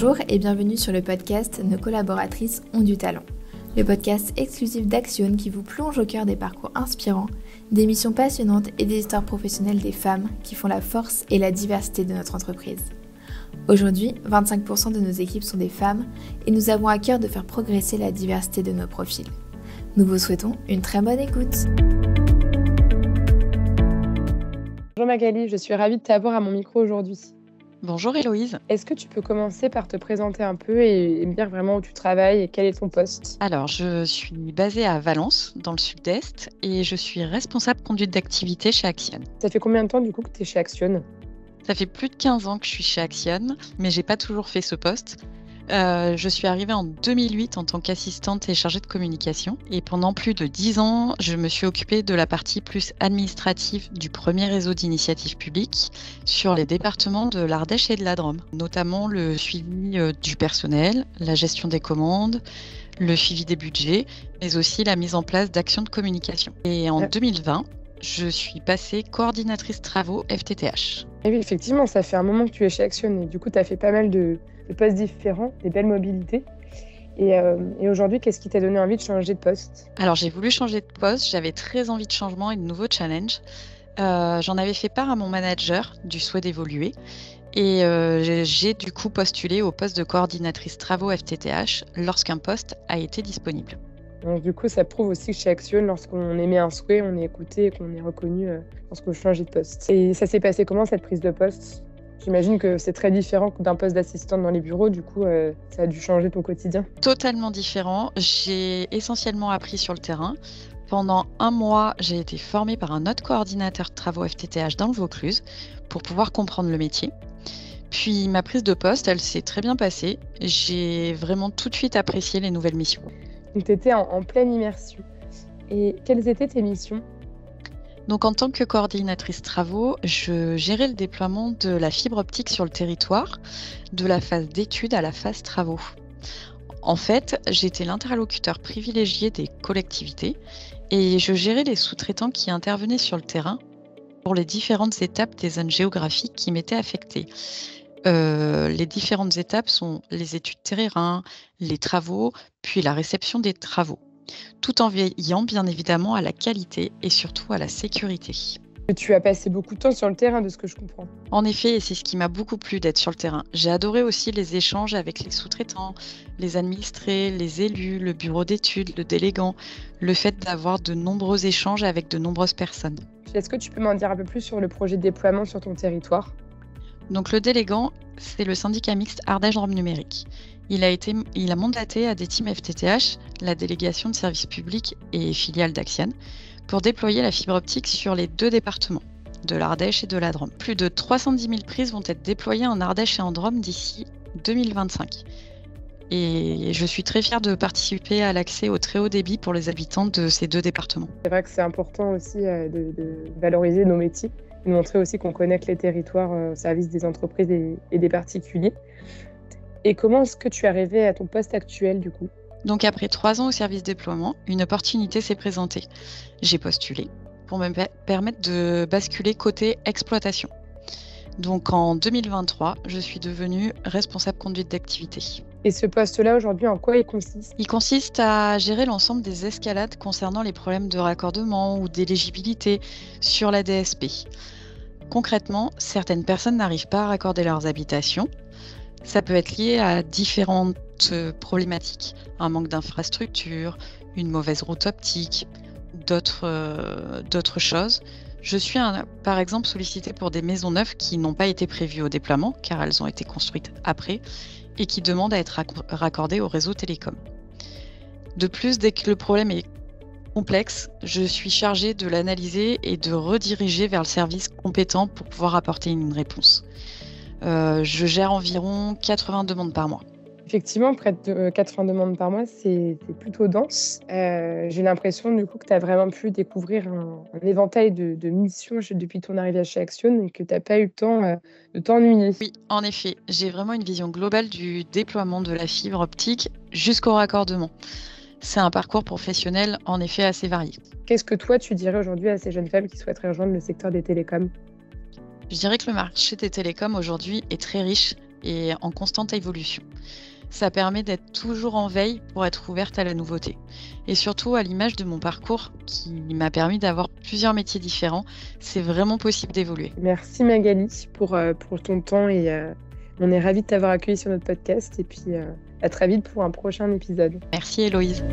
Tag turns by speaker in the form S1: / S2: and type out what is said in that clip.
S1: Bonjour et bienvenue sur le podcast Nos collaboratrices ont du talent. Le podcast exclusif d'Axione qui vous plonge au cœur des parcours inspirants, des missions passionnantes et des histoires professionnelles des femmes qui font la force et la diversité de notre entreprise. Aujourd'hui, 25% de nos équipes sont des femmes et nous avons à cœur de faire progresser la diversité de nos profils. Nous vous souhaitons une très bonne écoute.
S2: Bonjour Magali, je suis ravie de t'avoir à mon micro aujourd'hui.
S3: Bonjour Héloïse.
S2: Est-ce que tu peux commencer par te présenter un peu et me dire vraiment où tu travailles et quel est ton poste ?
S3: Alors, je suis basée à Valence, dans le sud-est, et je suis responsable conduite d'activité chez Axione.
S2: Ça fait combien de temps du coup que tu es chez Axione ?
S3: Ça fait plus de 15 ans que je suis chez Axione, mais j'ai pas toujours fait ce poste. Je suis arrivée en 2008 en tant qu'assistante et chargée de communication. Et pendant plus de 10 ans, je me suis occupée de la partie plus administrative du premier réseau d'initiatives publiques sur les départements de l'Ardèche et de la Drôme, notamment le suivi du personnel, la gestion des commandes, le suivi des budgets, mais aussi la mise en place d'actions de communication. Et en 2020, je suis passée coordinatrice travaux FTTH.
S2: Et oui, effectivement, ça fait un moment que tu es chez Axione et du coup, tu as fait pas mal de postes différents, des belles mobilités. Et aujourd'hui, qu'est-ce qui t'a donné envie de changer de poste ?
S3: Alors, j'ai voulu changer de poste, j'avais très envie de changement et de nouveaux challenges. J'en avais fait part à mon manager du souhait d'évoluer et j'ai du coup postulé au poste de coordinatrice travaux FTTH lorsqu'un poste a été disponible.
S2: Donc du coup, ça prouve aussi que chez Axione, lorsqu'on émet un souhait, on est écouté et qu'on est reconnu lorsqu'on change de poste. Et ça s'est passé comment cette prise de poste ? J'imagine que c'est très différent d'un poste d'assistante dans les bureaux, du coup, ça a dû changer ton quotidien.
S3: Totalement différent. J'ai essentiellement appris sur le terrain. Pendant un mois, j'ai été formée par un autre coordinateur de travaux FTTH dans le Vaucluse pour pouvoir comprendre le métier. Puis ma prise de poste, elle s'est très bien passée. J'ai vraiment tout de suite apprécié les nouvelles missions.
S2: Donc tu étais en pleine immersion. Et quelles étaient tes missions ?
S3: Donc en tant que coordinatrice travaux, je gérais le déploiement de la fibre optique sur le territoire, de la phase d'étude à la phase travaux. En fait, j'étais l'interlocuteur privilégié des collectivités et je gérais les sous-traitants qui intervenaient sur le terrain pour les différentes étapes des zones géographiques qui m'étaient affectées. Les différentes étapes sont les études terrain, les travaux, puis la réception des travaux, tout en veillant bien évidemment à la qualité et surtout à la sécurité.
S2: Tu as passé beaucoup de temps sur le terrain, de ce que je comprends.
S3: En effet, et c'est ce qui m'a beaucoup plu d'être sur le terrain. J'ai adoré aussi les échanges avec les sous-traitants, les administrés, les élus, le bureau d'études, le délégant, le fait d'avoir de nombreux échanges avec de nombreuses personnes.
S2: Est-ce que tu peux m'en dire un peu plus sur le projet de déploiement sur ton territoire ?
S3: Donc le délégant, c'est le syndicat mixte Ardèche-Drôme Numérique. Il a mandaté à des teams FTTH, la délégation de services publics et filiale d'Axione, pour déployer la fibre optique sur les deux départements, de l'Ardèche et de la Drôme. Plus de 310 000 prises vont être déployées en Ardèche et en Drôme d'ici 2025. Et je suis très fière de participer à l'accès au très haut débit pour les habitants de ces deux départements.
S2: C'est vrai que c'est important aussi de valoriser nos métiers, de montrer aussi qu'on connecte les territoires au service des entreprises et des particuliers. Et comment est-ce que tu es arrivée à ton poste actuel du coup ?
S3: Donc après 3 ans au service déploiement, une opportunité s'est présentée. J'ai postulé pour me permettre de basculer côté exploitation. Donc en 2023, je suis devenue responsable conduite d'activité.
S2: Et ce poste-là aujourd'hui, en quoi il consiste ?
S3: Il consiste à gérer l'ensemble des escalades concernant les problèmes de raccordement ou d'éligibilité sur la DSP. Concrètement, certaines personnes n'arrivent pas à raccorder leurs habitations. Ça peut être lié à différentes problématiques, un manque d'infrastructure, une mauvaise route optique, d'autres choses. Je suis par exemple sollicitée pour des maisons neuves qui n'ont pas été prévues au déploiement car elles ont été construites après et qui demandent à être raccordées au réseau télécom. De plus, dès que le problème est complexe, je suis chargée de l'analyser et de rediriger vers le service compétent pour pouvoir apporter une réponse. Je gère environ 80 demandes par mois.
S2: Effectivement, près de 80 demandes par mois, c'est plutôt dense. J'ai l'impression du coup que tu as vraiment pu découvrir un éventail de missions depuis ton arrivée chez Axione et que tu n'as pas eu le temps de t'ennuyer.
S3: Oui, en effet, j'ai vraiment une vision globale du déploiement de la fibre optique jusqu'au raccordement. C'est un parcours professionnel en effet assez varié.
S2: Qu'est-ce que toi tu dirais aujourd'hui à ces jeunes femmes qui souhaiteraient rejoindre le secteur des télécoms ?
S3: Je dirais que le marché des télécoms aujourd'hui est très riche et en constante évolution. Ça permet d'être toujours en veille pour être ouverte à la nouveauté. Et surtout, à l'image de mon parcours qui m'a permis d'avoir plusieurs métiers différents, c'est vraiment possible d'évoluer.
S2: Merci Magali pour ton temps et on est ravis de t'avoir accueilli sur notre podcast et puis à très vite pour un prochain épisode.
S3: Merci Héloïse.